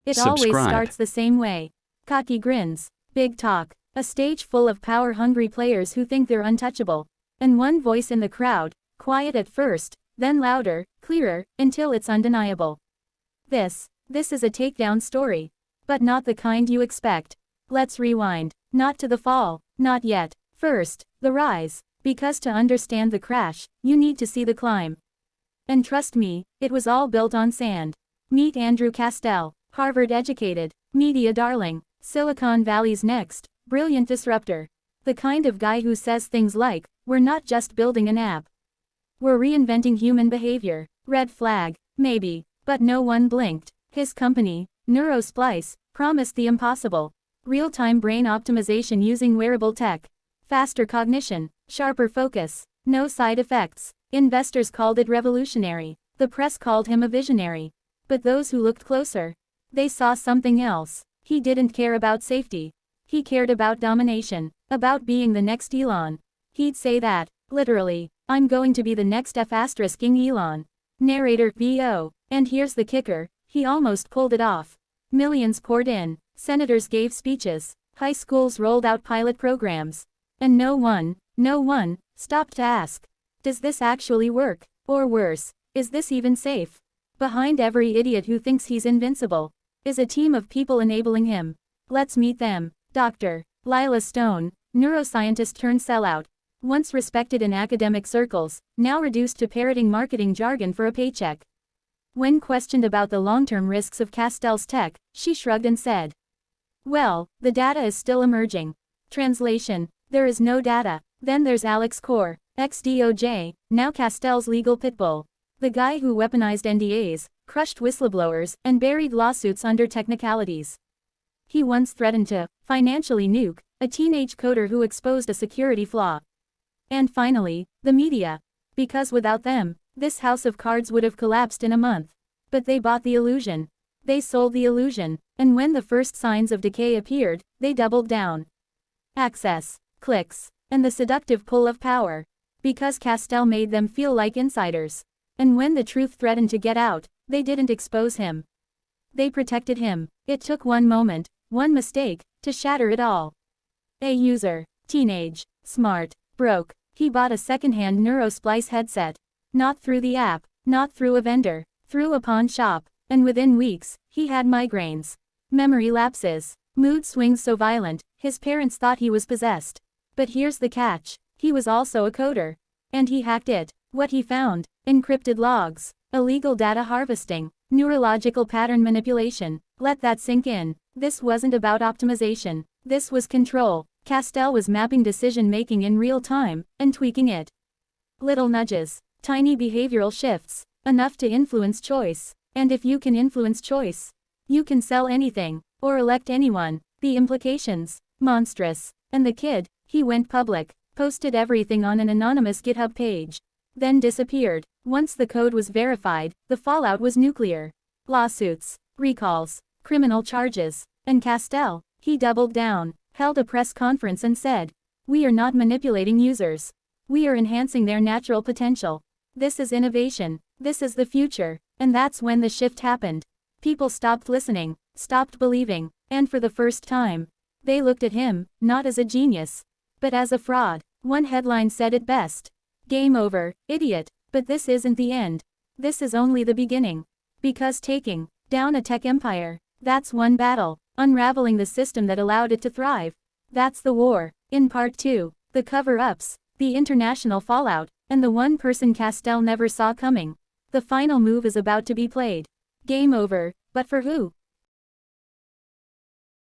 It always Subscribe. starts the same way. Cocky grins. Big talk. A stage full of power-hungry players who think they're untouchable. And one voice in the crowd, quiet at first, then louder, clearer, until it's undeniable. This is a takedown story. But not the kind you expect. Let's rewind. Not to the fall. Not yet. First, the rise. Because to understand the crash, you need to see the climb. And trust me, it was all built on sand. Meet Andrew Castell, Harvard-educated, media darling, Silicon Valley's next, brilliant disruptor. The kind of guy who says things like, we're not just building an app. We're reinventing human behavior. Red flag, maybe, but no one blinked. His company, NeuroSplice, promised the impossible. Real-time brain optimization using wearable tech. Faster cognition, sharper focus, no side effects. Investors called it revolutionary. The press called him a visionary. But those who looked closer, they saw something else. He didn't care about safety. He cared about domination, about being the next Elon. He'd say that, literally, I'm going to be the next F***ing Elon. Narrator, VO. And here's the kicker, he almost pulled it off. Millions poured in, senators gave speeches, high schools rolled out pilot programs. And no one, stopped to ask, does this actually work? Or worse, is this even safe? Behind every idiot who thinks he's invincible, is a team of people enabling him. Let's meet them. Dr. Lila Stone, neuroscientist turned sellout. Once respected in academic circles, now reduced to parroting marketing jargon for a paycheck. When questioned about the long-term risks of Castell's tech, she shrugged and said, well, the data is still emerging. Translation, there is no data. Then there's Alex Core, ex-DOJ, now Castell's legal pitbull. The guy who weaponized NDAs, crushed whistleblowers, and buried lawsuits under technicalities. He once threatened to, financially nuke, a teenage coder who exposed a security flaw. And finally, the media. Because without them, this house of cards would have collapsed in a month. But they bought the illusion. They sold the illusion, and when the first signs of decay appeared, they doubled down. Access, clicks, and the seductive pull of power. Because Castell made them feel like insiders. And when the truth threatened to get out, they didn't expose him. They protected him. It took one moment, one mistake, to shatter it all. A user, teenage, smart, broke. He bought a second-hand NeuroSplice headset. Not through the app, not through a vendor, through a pawn shop. And within weeks, he had migraines, memory lapses, mood swings so violent, his parents thought he was possessed. But here's the catch, he was also a coder. And he hacked it. What he found, encrypted logs, illegal data harvesting, neurological pattern manipulation. Let that sink in. This wasn't about optimization. This was control. Castell was mapping decision-making in real time, and tweaking it. Little nudges, tiny behavioral shifts, enough to influence choice. And if you can influence choice, you can sell anything, or elect anyone. The implications, monstrous. And the kid, he went public, posted everything on an anonymous GitHub page. Then disappeared. Once the code was verified, the fallout was nuclear. Lawsuits, recalls, criminal charges. And Castell, he doubled down, held a press conference and said, we are not manipulating users. We are enhancing their natural potential. This is innovation. This is the future. And that's when the shift happened. People stopped listening, stopped believing, and for the first time, they looked at him, not as a genius, but as a fraud. One headline said it best. Game over, idiot. But this isn't the end. This is only the beginning. Because taking down a tech empire, that's one battle. Unraveling the system that allowed it to thrive, that's the war. In part 2, the cover-ups, the international fallout, and the one person Castell never saw coming. The final move is about to be played. Game over, but for who?